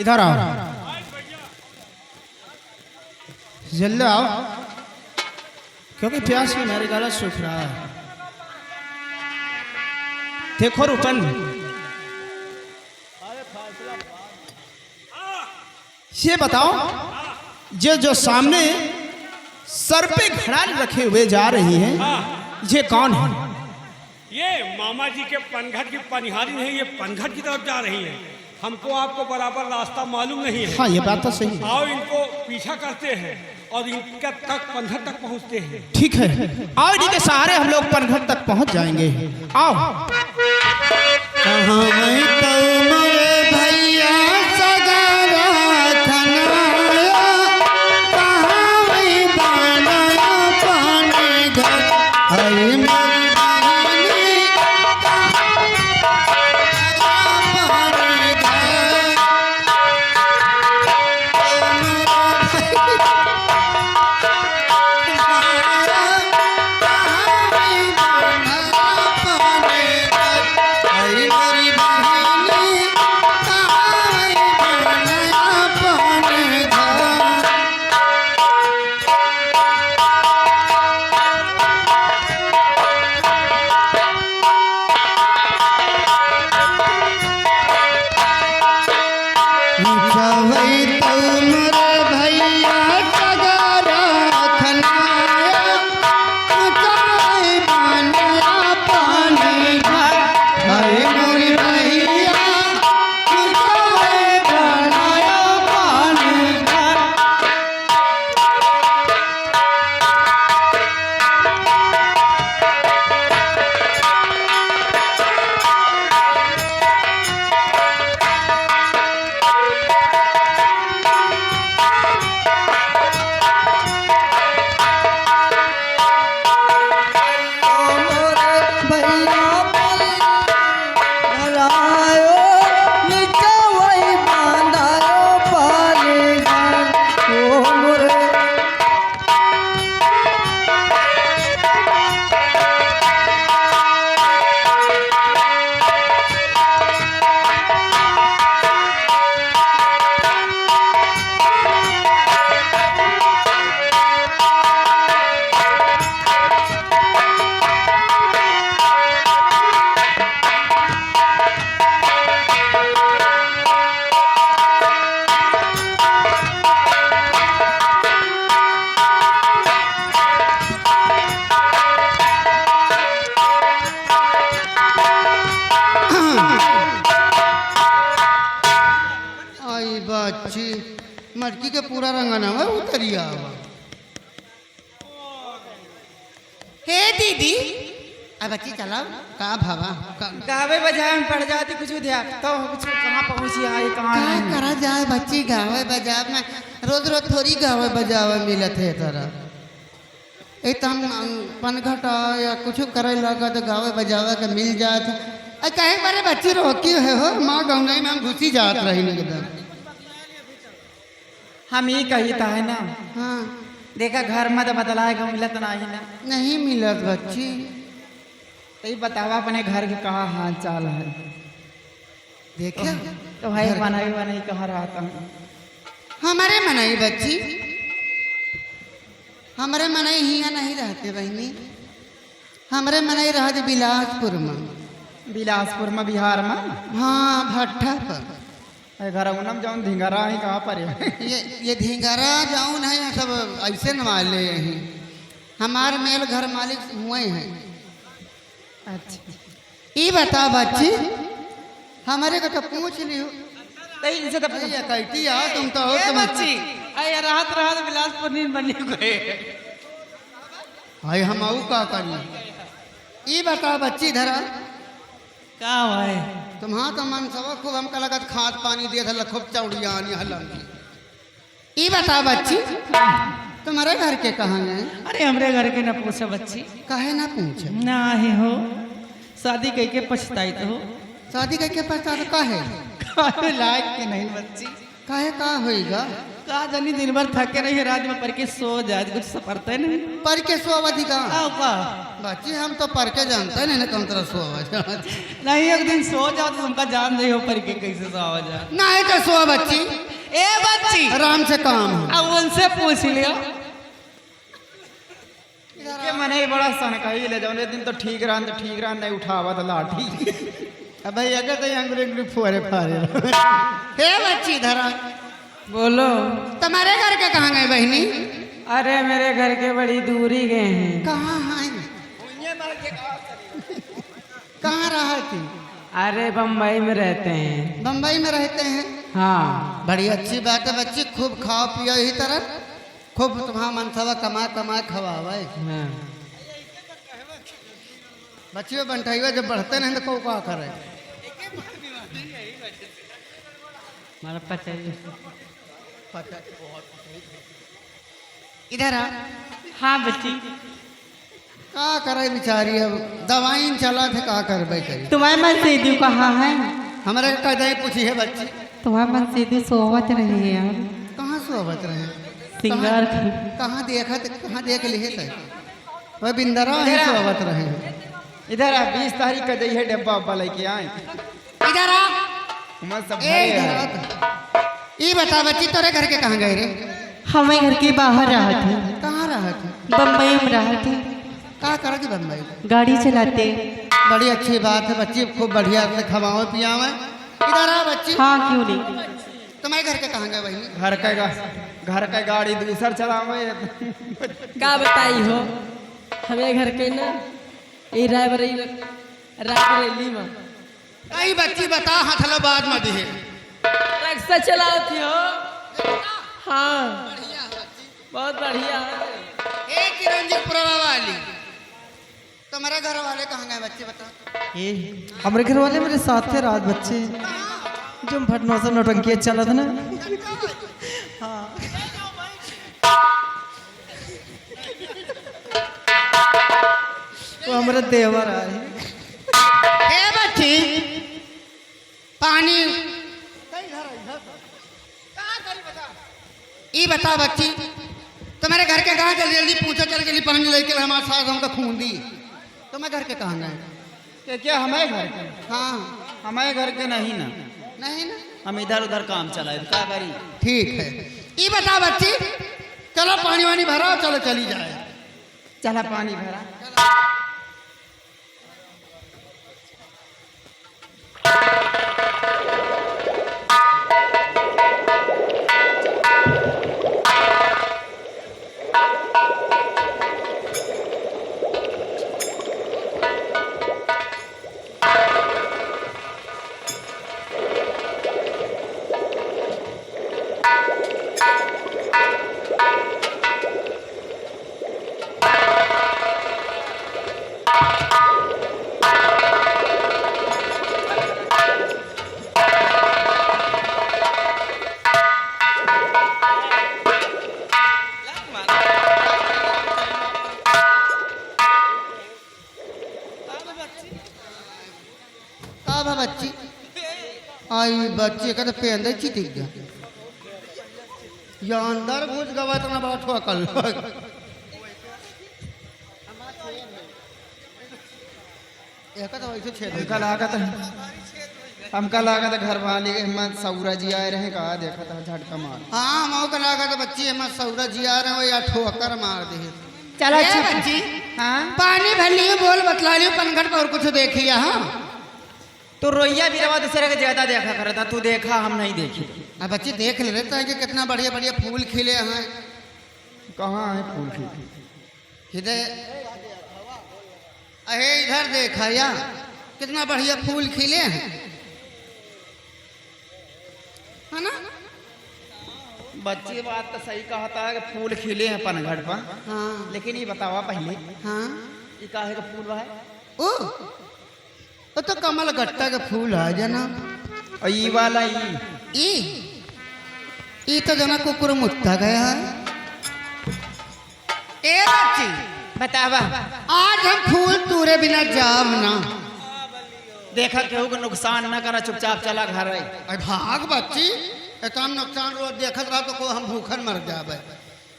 इधर आओ, जल्दी आओ, क्योंकि प्यास में मेरी गला सूख रहा है। देखो रुपन, ये बताओ, जो सामने सर पे घड़ाल रखे हुए जा रही हैं, ये कौन है? ये मामा जी के पनघट की पनिहारी नहीं, ये पनघट की तरफ जा रही है। हमको आपको बराबर रास्ता मालूम नहीं है। हाँ, ये बात तो सही है। आओ इनको पीछा करते हैं और इनका तक पनघट तक पहुंचते हैं। ठीक है, आओ, इन्हीं के सहारे हम लोग पनघट तक पहुंच जाएंगे। आओ। कहाँ मैं तुम्हारे भैया सगारा खनाया, कहाँ मैं बनाया पानी घर, अरे मेरी बहनी पानी घर, मटकी के पूरा रंगना हुआ उतरिया हुआ। हे दीदी, अब बच्ची चलाओ का भावा गावे बजावे में पड़ जाती, कुछ ध्यान तो कुछ कहाँ पहुँची आई कहाँ का नहीं। करा जाए बच्ची गावे बजावे में रोज रोज थोड़ी गावे बजावे मिलत है तरह। एक तो हम पनघट या कुछ करे लगा तो गावे बजावे के मिल जात। कहे बारे बच्ची रोकी है हो माँ गंगाई में हम घुसी जात रही एकदम। हम ही कही था है ना, हाँ देखा घर में तो बदलाएगा मिलत नहीं ना। नहीं मिलत बच्ची। तो बतावा अपने घर के कहाँ हाल चाल है। देखा तो भाई बनाई बनाई कहाँ रहता हूँ। हमारे मनाई बच्ची, हमारे मनाई हिया नहीं रहते बहनी, हमारे मनाई रहते बिलासपुर में। बिलासपुर में बिहार में? हाँ भट्ठा पर। घर उनम जाऊन धिंगारा ही कहाँ पर है? ये धिंगारा जाऊन है या सब ऐसे नवाले हैं। हमारे मेल घर मालिक हुए हैं। अच्छा ये बता बच्ची, हमारे को तो पूछ लियो इनसे तो कहती आओ तुम तो हो तुम बच्ची अरे रात रात बिलासपुर नींद बनी गए। हाय हम आऊ का करिए। ये बता बच्ची धरा का भाई तुम्हारा तो मन सब खूब हमका लगत खाद पानी दिया था खूब चौड़िया हलम की। ये बता बच्ची, तुम्हारे घर के कहाँ गए? अरे हमरे घर के न पूछे बच्ची। काहे ना पूछे? ना ही हो शादी कह के पछताई तो हो। शादी करके पछता तो काहे? लायक के नहीं बच्ची। काहे का होएगा? का जानी दिन भर थके रही रात में पढ़ के सो जाए कुछ सपरते नहीं। पर के सोवत का आओ का बच्ची हम तो पर के जानते नहीं ना कौन तरह सोवत नहीं एक दिन सो जाओ तो तुमका जान नहीं हो पढ़ के कैसे सो जाए। नहीं तो सो बच्ची ए बच्ची आराम से काम है। अब उनसे पूछ लियो के मने बड़ा सन कही ले जाओ दिन तो ठीक रहा नहीं उठावा तो लाठी। अब भाई अगर तो अंगुरी अंगुरी फुआरे फारे हे बच्ची धरा बोलो। तुम्हारे घर के कहाँ गए बहनी? अरे मेरे घर के बड़ी दूरी गए हैं। कहाँ हैं? कहाँ रहा थी? अरे बम्बई में रहते हैं। बम्बई में रहते हैं? हाँ बड़ी अच्छी बात है बच्ची, खूब खाओ पियो इसी तरह, खूब तुम्हारा मनसवा कमा कमा खवावे। हाँ। बच्चियों बंटाइवा जब बढ़ते नहीं तो को क्या करे? हमारा पता है। इधर आ। हाँ बच्ची का करे बेचारी, अब दवाई चला थे का करबे करी। तुम्हारे मन सीधी कहाँ है? हमारे कदे पूछी है बच्ची तुम्हारे मन सीधी सोवत रही है यार। कहाँ सोवत रहे? सिंगार की। कहाँ देखा थे? कहाँ देख लिए थे? वह बिंदरा ही सोवत रहे। इधर आ 20 तारीख का जइए डब्बा उब्बा लेके आए। इधर आ। सब ये बता बच्ची तोरे घर के कहाँ गए रे? हमें घर के बाहर रहा थे, कहाँ रहा थे? बम्बई में रहा थे, कहाँ करा थी बम्बई? गाड़ी चलाते। बड़ी अच्छी बात है बच्ची, खूब बढ़िया से खवाओ पियावे। इधर आ बच्ची। हाँ क्यों नहीं। तुम्हारे घर के कहाँ गए बहनी? घर का गाड़ी दूसर चलावे। का बताई हो हमें घर के ना ये रायबरेली में आई बच्ची बता हाथ लो बाद में दिहे। रक्षा चलाओ थी हो। हाँ बहुत बढ़िया है। ए चिरंजीव वाली, तुम्हारे घर वाले कहाँ गए बच्चे बता? हमारे घर वाले मेरे साथ थे रात बच्चे जो फटना से नौटंकी चला था ना। वो हमारे देवर आए। ए बच्ची पानी ई बता बच्ची, तुम्हारे घर के कहाँ जल्दी जल्दी पूछो चल के लिए पानी लेके हमारे साथ हमका खून दी। तुम्हारे घर के कहाँ गए? क्या हमारे घर के? हाँ हमारे घर के नहीं ना, नहीं ना, हम इधर उधर काम चलाए का करी। ठीक है। ई बता बच्ची, चलो पानी वानी भराओ, चलो चली जाए। चला पानी भरा। बच्ची आई बच्ची का तो पेंदे चिटिक गया या अंदर घुस गवा तो ना बात हुआ कल। तो वैसे छेद हमका लागत घर वाले हिम्मत सौरा जी आए रहे कहा देखा था झटका मार। हाँ मौका लागत बच्ची हिम्मत सौरा जी आ रहे हो या ठोकर मार दे। चलो ए बच्ची, हाँ पानी भर लियो, बोल बतला लियो, पनघट पर और कुछ देखिए। हाँ तो रोइया भी रवा दूसरे का ज्यादा देखा कर था, तू देखा हम नहीं देखी। अब बच्ची देख ले रहता है कि कितना बढ़िया बढ़िया फूल खिले हैं। कहाँ है फूल खिले? इधर अहे इधर देखा या कितना बढ़िया फूल खिले हैं, है ना? बच्ची बात तो सही कहता है कि फूल खिले हैं पनघट पर। हाँ लेकिन ये बतावा पहले हाँ ये काहे का फूल है? ओ वो तो कमल गट्टा का फूल है जना। और ये वाला ये तो जना कुकुर मुत्ता गया है। ए बच्ची बतावा, आज हम फूल तूरे बिना जाम ना। देखा केहू को नुकसान न करा, चुपचाप चला घर है। अरे भाग बच्ची, इतना नुकसान रोज देखत रहा तो को हम भूखन मर जाबे।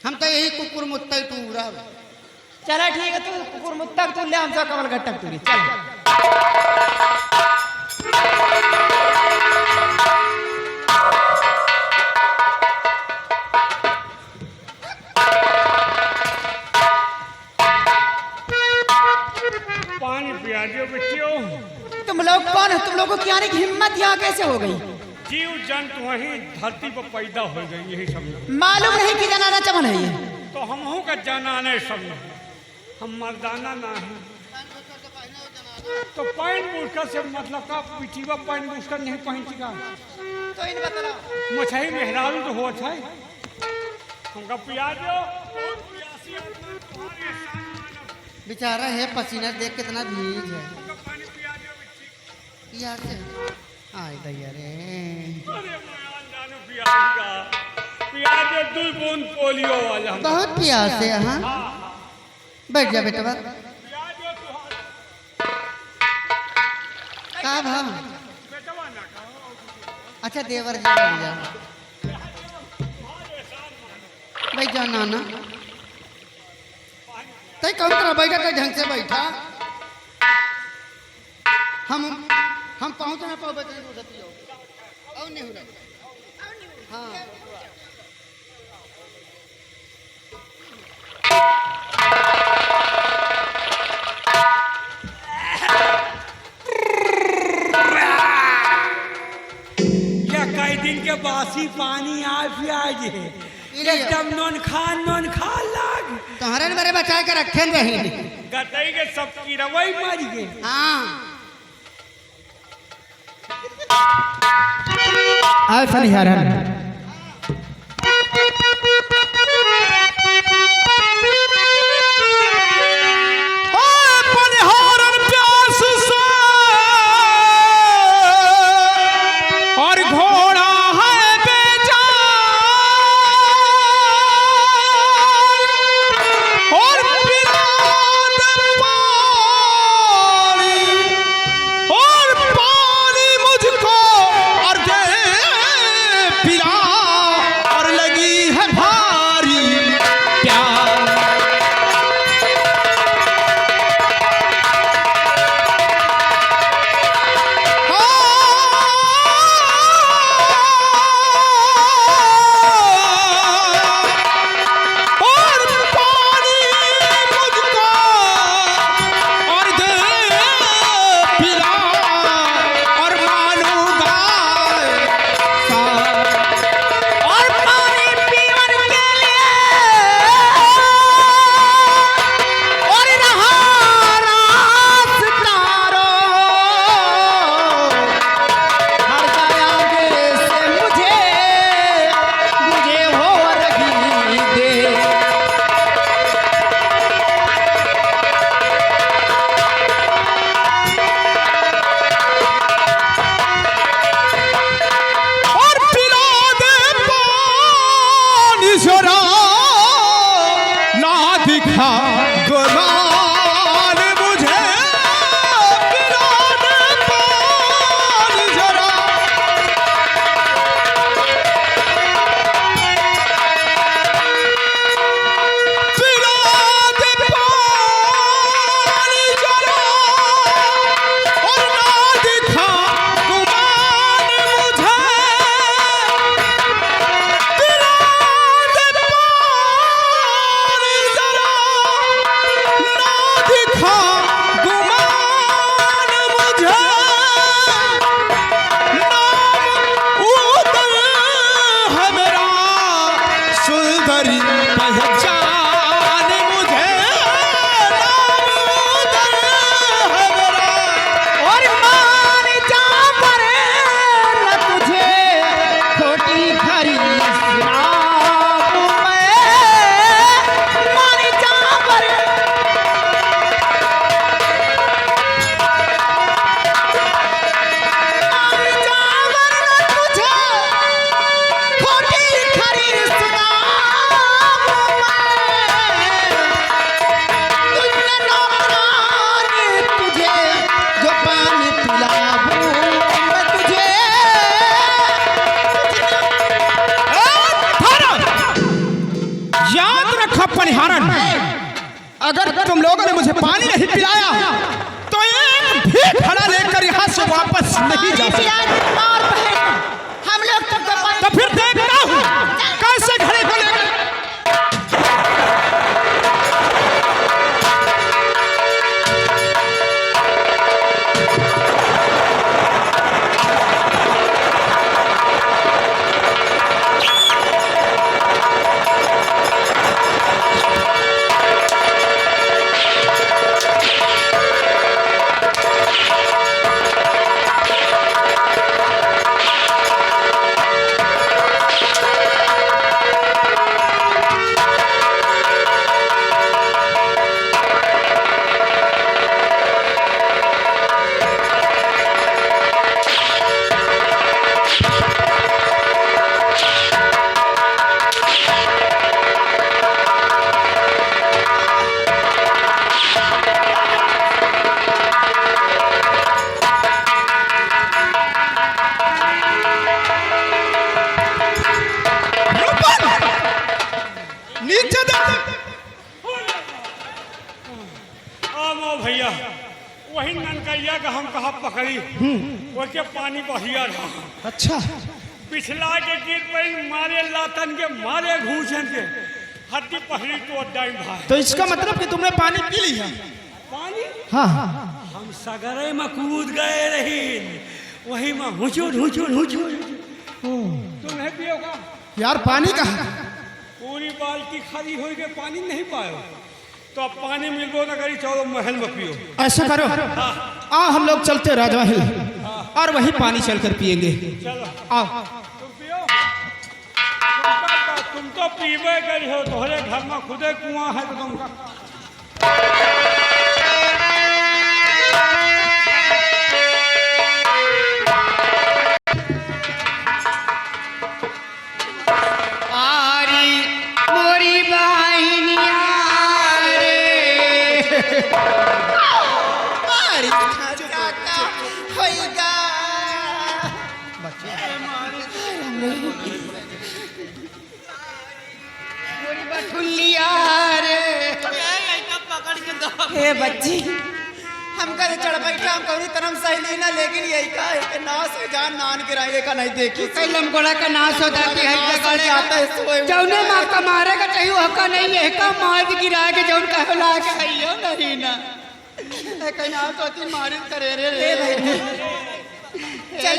हम तो यही कुकुर मुत्ता टूरा। चला ठीक है, तू कुकुर मुत्तक तू ले, हम सब कमल गट्टक तूरी चल। पानी पिया दो बच्चियों। तुम लोग कौन है? तुम लोगों की आने की हिम्मत यहाँ कैसे हो गई? जीव जंतु वही धरती पर पैदा हो गई, यही सब मालूम नहीं कि जनाना चमन है ये। तो हम हूँ का जनाने सब हम मर्दाना ना है। तो पैन बुस्कर से मतलब का पिछीवा पैन बुस्कर नहीं पहन का तो इन बतला मछली मेहरारू तो हो है। हमका पिया दो। बहुत प्यासी आत्मा तुम्हारी सामने। बेचारा है, पसीना देख कितना भीग है। हमका पानी पिया दो बच्ची। यार से आय दैया रे। अरे मैं जानो पिया दो 2 बूंद पोलियो वाला। बहुत प्यास है। हाँ बैठ जा बेटा। पिया दो का भाव? बेटवा ना कहो। अच्छा देवर जी बैठ जा। बैठ जा नाना। तय कौन तरह बैठा तो ढंग से बैठा। हम पहुंच ना पाओ बचने को सती हो और नहीं हो रहा। हाँ या कई दिन के बासी पानी आ प्याज है एकदम नॉन खा लाग। तुम्हारे मेरे बचा के रखे रही। गतई के सब की रवई मर गए। हाँ आय फनिहारन प्यास से और घोड़ा है बेजान और पिलाद पानी मुझको और दे पिला और लगी है भारी प्यास। और पानी मुझको और दे पिला और मानूंगा और पानी पीवन के लिए और रहा रास्तारो हर आगे से मुझे हो रही दे। और पिला दे पानी जरा ना दिखा गुमान मुझे पिला दे पानी जरा। पिला दे पानी जरा और ना दिखा गुमान मुझे पिला दे पानी जरा ना दिखा गुमान मुझे। नाम उदल है मेरा सुंदरी पहचान मुझे। नाम उदल है मेरा और मान जा पर न तुझे खोटी खरी सुनाऊं मैं। मान जा पर खोटी खरी सुनाऊं मैं। पनिहारन, अगर तुम लोगों ने मुझे पानी नहीं पिलाया तो एक भी घड़ा लेकर यहाँ से वापस नहीं जा सकता। हम लोग तो फिर देखता हूँ कैसे घड़े को लेकर। भैया वही ननकैया का हम कहा पकड़ी उसके पानी बहिया रहा। अच्छा, पिछला के गिर पर मारे लातन के मारे घूसन के हड्डी पहली तो डाई भाई। तो इसका मतलब कि तुमने पानी पी लिया? पानी हाँ हाँ, हम सगरे में कूद गए रही, वही में हुचूर हुचूर हुचूर। तुम नहीं पियोगा यार पानी कहाँ? पूरी बाल्टी खाली हो गई, पानी नहीं पायो तो अब पानी मिलबो न करी, चलो महल में पियो। ऐसा करो, हम लोग चलते राजमहल और वही पानी चलकर पिएंगे। चलो आओ। तुम पियो, तुम तो पीबे करी हो, तुम्हारे घर में खुदे कुआं है तो तुमका। हे बच्ची हम कहे चढ़ बैठा, हम कभी तरम सही ना, लेकिन यही का है कि नाश हो जान नान के राय का नहीं देखी कैलम गोड़ा का नाश हो जाती है गड़ जाता है सोए जौने माँ का मारे का चाहिए हका नहीं है का मार गिरा के जौन कहला के कहियो नहीं ना कहीं ना तो अति मारित करे रे चल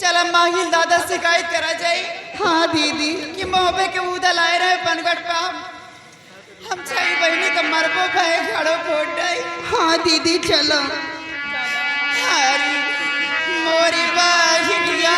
चल माहिल दादा शिकायत करा जाए। हाँ दीदी कि मोहबे के उदा लाए रहे पनगढ़ पे हम छही बहनी का मरबो भय घड़ो फोड़ डाई। हाँ दीदी चलो। हरी मोरी बहनिया